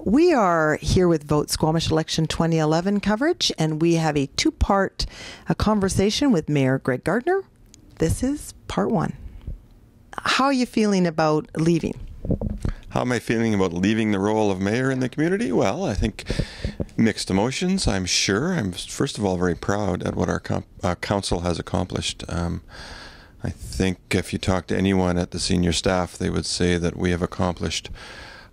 We are here with Vote Squamish Election 2011 coverage, and we have a two-part conversation with Mayor Greg Gardner. This is part one. How are you feeling about leaving? How am I feeling about leaving the role of mayor in the community? Well, I think mixed emotions, I'm sure. I'm, first of all, very proud at what our council has accomplished. I think if you talk to anyone at the senior staff, they would say that we have accomplished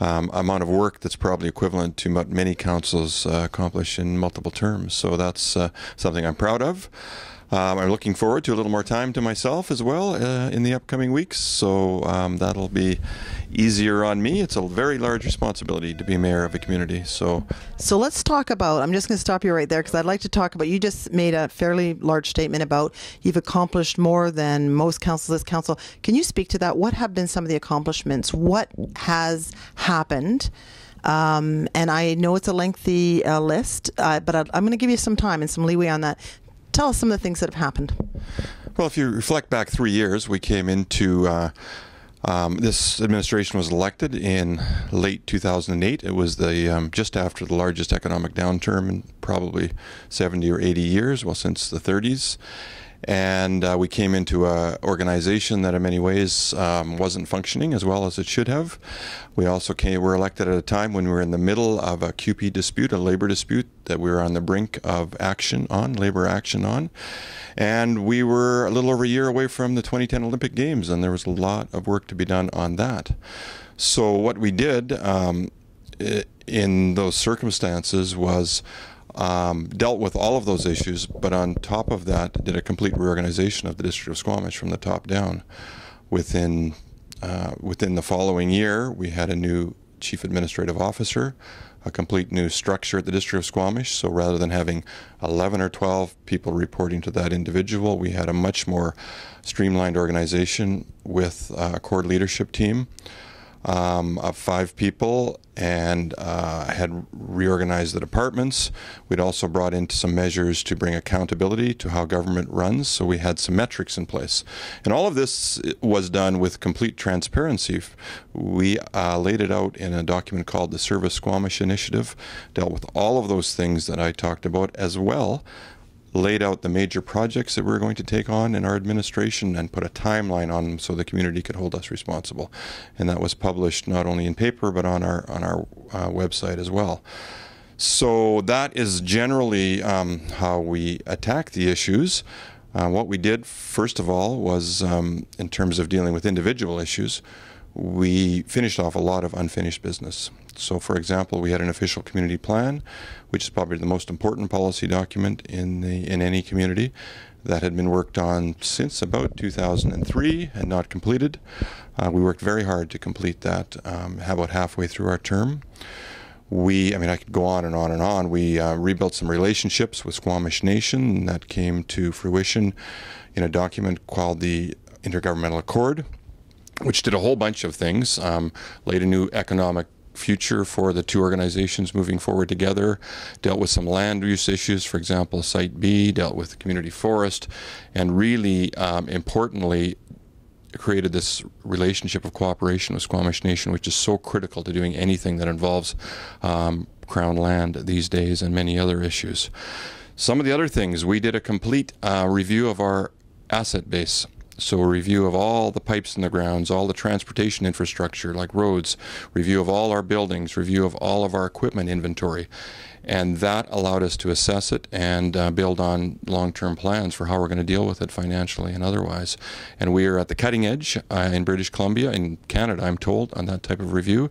amount of work that's probably equivalent to what many councils accomplish in multiple terms. So that's something I'm proud of. I'm looking forward to a little more time to myself as well in the upcoming weeks, so that'll be easier on me. It's a very large responsibility to be mayor of a community. So let's talk about, I'm just going to stop you right there because I'd like to talk about, you just made a fairly large statement about you've accomplished more than most councils. This council, can you speak to that? What have been some of the accomplishments? What has happened? And I know it's a lengthy list, but I'm going to give you some time and some leeway on that. Tell us some of the things that have happened. Well, if you reflect back 3 years, we came into this administration was elected in late 2008. It was the just after the largest economic downturn in probably 70 or 80 years, well, since the 30s. And we came into an organization that in many ways wasn't functioning as well as it should have. We also were elected at a time when we were in the middle of a QP dispute, a labor dispute that we were on the brink of labor action on. And we were a little over a year away from the 2010 Olympic Games, and there was a lot of work to be done on that. So what we did in those circumstances was dealt with all of those issues, but on top of that did a complete reorganization of the District of Squamish from the top down. Within the following year, we had a new Chief Administrative Officer, a complete new structure at the District of Squamish. So rather than having 11 or 12 people reporting to that individual, we had a much more streamlined organization with a core leadership team of 5 people, and had reorganized the departments. We'd also brought in some measures to bring accountability to how government runs, so we had some metrics in place. And all of this was done with complete transparency. We laid it out in a document called the Service Squamish Initiative, dealt with all of those things that I talked about, as well laid out the major projects that we were going to take on in our administration and put a timeline on them so the community could hold us responsible. And that was published not only in paper but on our website as well. So that is generally how we attack the issues. What we did, first of all, was in terms of dealing with individual issues, we finished off a lot of unfinished business. So, for example, we had an official community plan, which is probably the most important policy document in any community, that had been worked on since about 2003 and not completed. We worked very hard to complete that about halfway through our term. I could go on and on and on. We rebuilt some relationships with Squamish Nation, and that came to fruition in a document called the Intergovernmental Accord, which did a whole bunch of things, laid a new economic future for the two organizations moving forward together, dealt with some land use issues, for example, Site B, dealt with the community forest, and really importantly created this relationship of cooperation with Squamish Nation, which is so critical to doing anything that involves Crown land these days and many other issues. Some of the other things, we did a complete review of our asset base. So a review of all the pipes in the grounds, all the transportation infrastructure like roads, review of all our buildings, review of all of our equipment inventory. And that allowed us to assess it and build on long-term plans for how we're going to deal with it financially and otherwise. And we are at the cutting edge in British Columbia, in Canada, I'm told, on that type of review.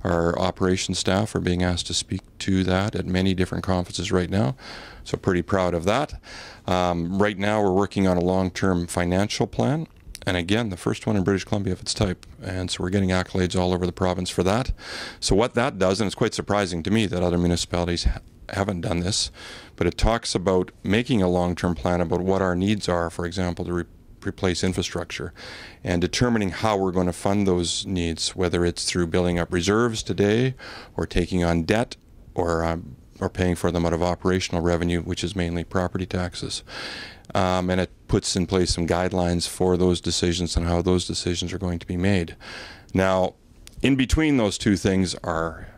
Our operations staff are being asked to speak to that at many different conferences right now. So pretty proud of that. Right now we're working on a long-term financial plan, and again the first one in British Columbia of its type, and so we're getting accolades all over the province for that. So what that does, and it's quite surprising to me that other municipalities haven't done this, but it talks about making a long-term plan about what our needs are, for example, to replace infrastructure, and determining how we're going to fund those needs, whether it's through building up reserves today or taking on debt or paying for them out of operational revenue, which is mainly property taxes. And it puts in place some guidelines for those decisions and how those decisions are going to be made. Now, in between those two things are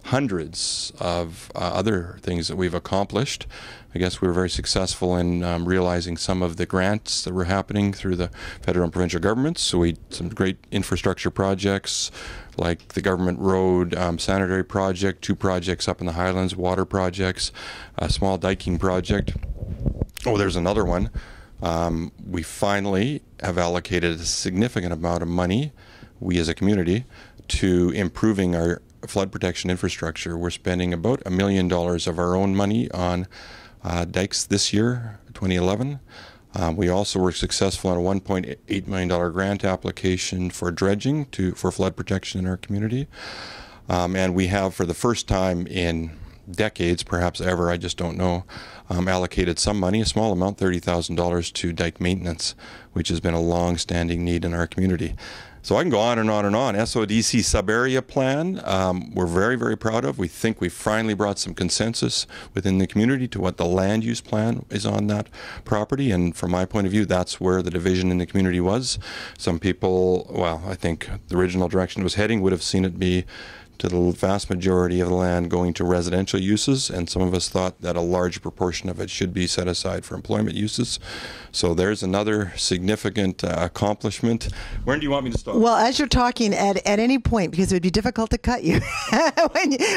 hundreds of other things that we've accomplished. I guess we were very successful in realizing some of the grants that were happening through the federal and provincial governments. So we had some great infrastructure projects like the government road sanitary project, 2 projects up in the Highlands, water projects, a small diking project. Oh, there's another one. We finally have allocated a significant amount of money, we as a community, to improving our flood protection infrastructure. We're spending about $1 million of our own money on dikes this year, 2011. We also were successful in a $1.8 million grant application for dredging for flood protection in our community. And we have, for the first time in decades, perhaps ever, I just don't know, allocated some money, a small amount, $30,000, to dike maintenance, which has been a long-standing need in our community. So I can go on and on and on. SODC sub-area plan, we're very, very proud of. We think we finally brought some consensus within the community to what the land use plan is on that property. And from my point of view, that's where the division in the community was. Some people, well, I think the original direction it was heading would have seen it be to the vast majority of the land going to residential uses, and some of us thought that a large proportion of it should be set aside for employment uses. So there's another significant accomplishment. Where do you want me to stop? Well, as you're talking, at any point, because it would be difficult to cut you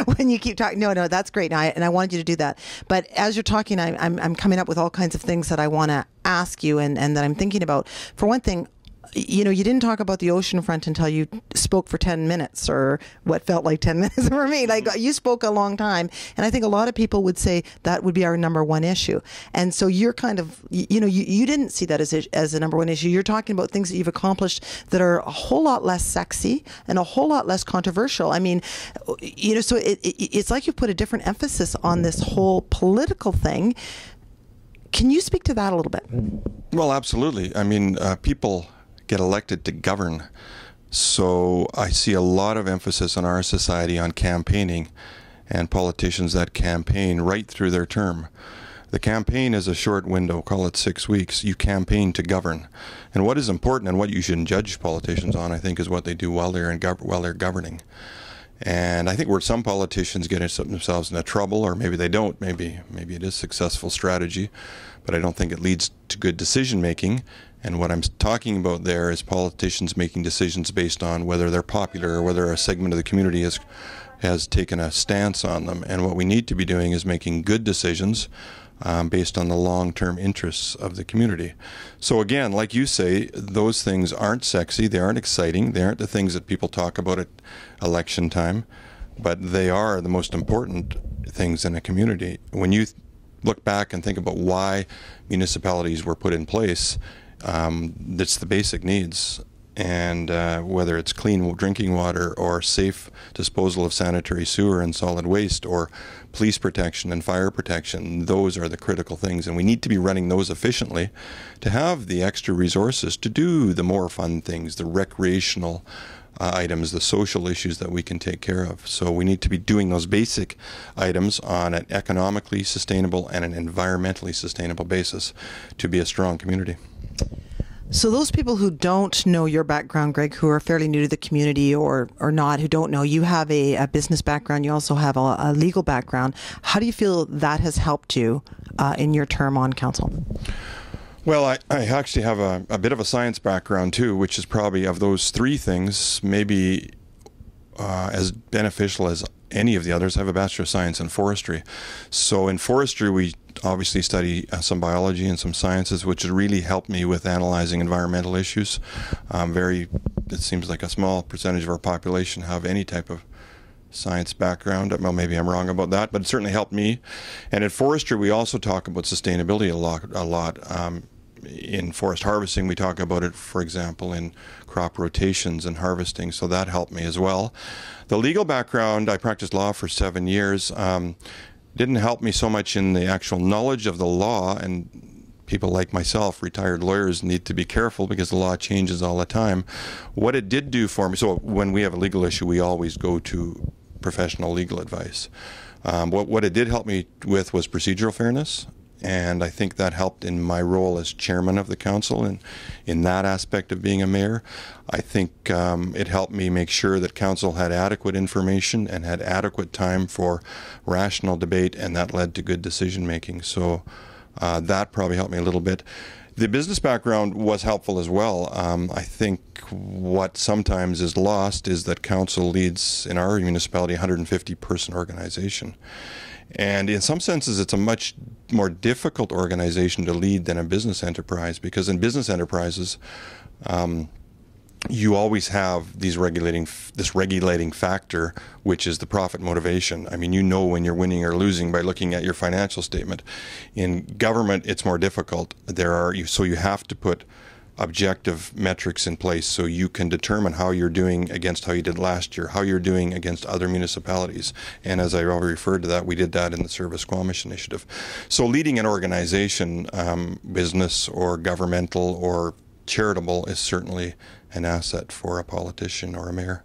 when you keep talking. No, that's great, and I wanted you to do that. But as you're talking, I'm coming up with all kinds of things that I want to ask you and that I'm thinking about. For one thing, you didn't talk about the ocean front until you spoke for 10 minutes, or what felt like 10 minutes for me. Like, you spoke a long time, and I think a lot of people would say that would be our number one issue. And so you're kind of, you didn't see that as a number one issue. You're talking about things that you've accomplished that are a whole lot less sexy and a whole lot less controversial. I mean, so it's like you've put a different emphasis on this whole political thing. Can you speak to that a little bit? Well, absolutely. I mean, people get elected to govern. So I see a lot of emphasis in our society on campaigning, and politicians that campaign right through their term. The campaign is a short window, call it 6 weeks. You campaign to govern. And what is important and what you shouldn't judge politicians on, I think, is what they do while they're governing. And I think where some politicians get themselves into trouble, or maybe they don't, maybe it is successful strategy, but I don't think it leads to good decision making. And what I'm talking about there is politicians making decisions based on whether they're popular or whether a segment of the community has taken a stance on them. And what we need to be doing is making good decisions based on the long-term interests of the community. So again, like you say, those things aren't sexy, they aren't exciting, they aren't the things that people talk about at election time, but they are the most important things in a community. When you look back and think about why municipalities were put in place, it's the basic needs, and whether it's clean drinking water or safe disposal of sanitary sewer and solid waste, or police protection and fire protection, those are the critical things, and we need to be running those efficiently to have the extra resources to do the more fun things, the recreational items, the social issues that we can take care of. So we need to be doing those basic items on an economically sustainable and an environmentally sustainable basis to be a strong community. So those people who don't know your background, Greg, who are fairly new to the community or not, who don't know, you have a business background, you also have a legal background. How do you feel that has helped you in your term on council? Well, I actually have a bit of a science background too, which is probably, of those 3 things, maybe as beneficial as any of the others. I have a Bachelor of Science in Forestry. So in forestry, we obviously study some biology and some sciences, which has really helped me with analyzing environmental issues. It seems like a small percentage of our population have any type of science background. Well, maybe I'm wrong about that, but it certainly helped me. And in forestry, we also talk about sustainability a lot. In forest harvesting, we talk about it, for example, in crop rotations and harvesting, so that helped me as well. The legal background, I practiced law for 7 years, didn't help me so much in the actual knowledge of the law, and people like myself, retired lawyers, need to be careful because the law changes all the time. What it did do for me, so when we have a legal issue, we always go to professional legal advice. What it did help me with was procedural fairness and I think that helped in my role as chairman of the council and in that aspect of being a mayor. I think it helped me make sure that council had adequate information and had adequate time for rational debate, and that led to good decision making. So that probably helped me a little bit. The business background was helpful as well. I think what sometimes is lost is that council leads, in our municipality, a 150-person organization. And in some senses, it's a much more difficult organization to lead than a business enterprise, because in business enterprises, you always have this regulating factor, which is the profit motivation. I mean, you know when you're winning or losing by looking at your financial statement. In government, it's more difficult. So you have to put objective metrics in place so you can determine how you're doing against how you did last year, how you're doing against other municipalities. And as I already referred to that, we did that in the Service Squamish initiative. So leading an organization, business or governmental or charitable, is certainly an asset for a politician or a mayor.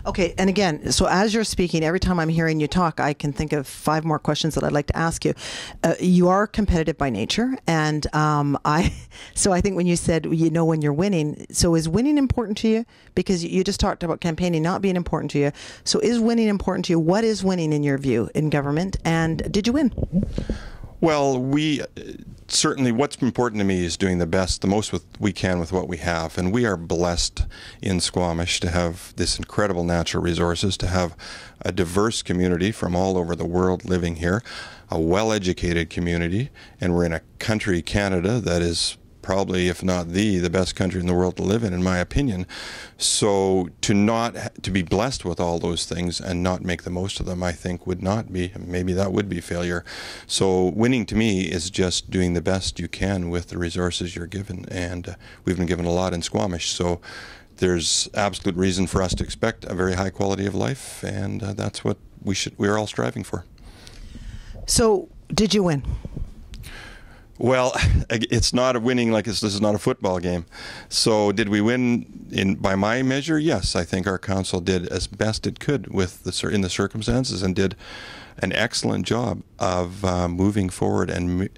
Okay, and again, so as you're speaking, every time I'm hearing you talk, I can think of 5 more questions that I'd like to ask you. You are competitive by nature, and I think when you said you know when you're winning, so is winning important to you? Because you just talked about campaigning not being important to you. So is winning important to you? What is winning in your view in government, and did you win? Well, certainly what's important to me is doing the most we can with what we have. And we are blessed in Squamish to have this incredible natural resources, to have a diverse community from all over the world living here, a well-educated community, and we're in a country, Canada, that is probably, if not the best country in the world to live in my opinion. So to be blessed with all those things and not make the most of them, I think would not be, maybe that would be failure. So winning to me is just doing the best you can with the resources you're given, and we've been given a lot in Squamish, so there's absolute reason for us to expect a very high quality of life, and that's what we're all striving for. So did you win? Well, it's not a winning like this is not a football game. So did we win by my measure? Yes, I think our council did as best it could in the circumstances and did an excellent job of moving forward and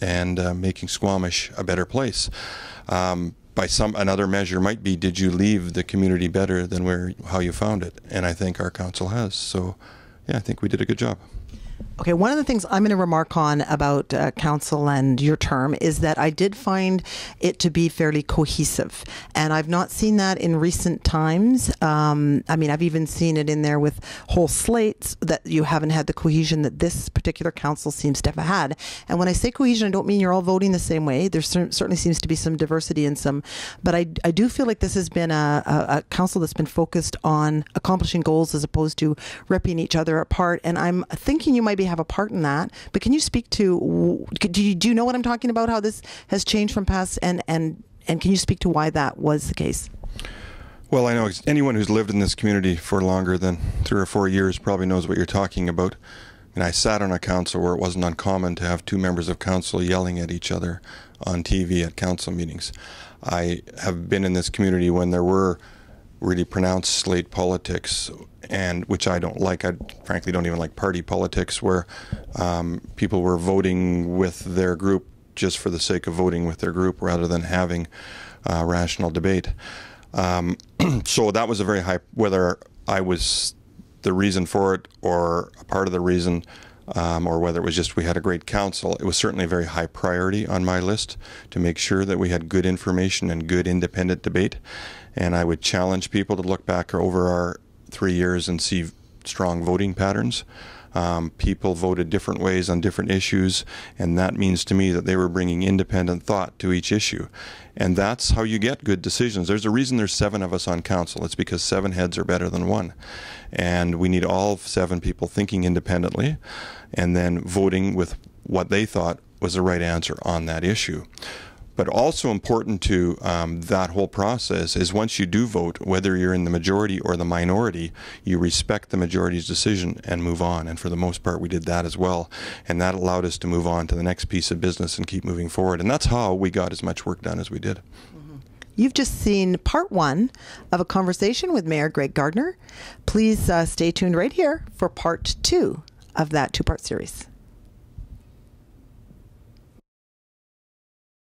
making Squamish a better place. Another measure might be, did you leave the community better than how you found it? And I think our council has. So yeah, I think we did a good job. Okay, one of the things I'm going to remark on about council and your term is that I did find it to be fairly cohesive, and I've not seen that in recent times. I mean, I've even seen it in there with whole slates that you haven't had the cohesion that this particular council seems to have had. And when I say cohesion, I don't mean you're all voting the same way. There certainly seems to be some diversity in some, but I do feel like this has been a council that's been focused on accomplishing goals as opposed to ripping each other apart. And I'm thinking you might have a part in that, but can you speak to, do you know what I'm talking about, how this has changed from past, and can you speak to why that was the case? Well, I know anyone who's lived in this community for longer than 3 or 4 years probably knows what you're talking about. And I sat on a council where it wasn't uncommon to have 2 members of council yelling at each other on TV at council meetings. I have been in this community when there were really pronounced slate politics, and which I don't like. I frankly don't even like party politics, where people were voting with their group just for the sake of voting with their group rather than having rational debate. So that was a very high, whether I was the reason for it or a part of the reason, or whether it was just we had a great council, it was certainly a very high priority on my list to make sure that we had good information and good independent debate. And I would challenge people to look back over our 3 years and see strong voting patterns. People voted different ways on different issues, and that means to me that they were bringing independent thought to each issue. And that's how you get good decisions. There's a reason there's 7 of us on council. It's because 7 heads are better than 1. And we need all 7 people thinking independently and then voting with what they thought was the right answer on that issue. But also important to that whole process is once you do vote, whether you're in the majority or the minority, you respect the majority's decision and move on. And for the most part, we did that as well. And that allowed us to move on to the next piece of business and keep moving forward. And that's how we got as much work done as we did. Mm-hmm. You've just seen part 1 of a conversation with Mayor Greg Gardner. Please stay tuned right here for part 2 of that 2-part series.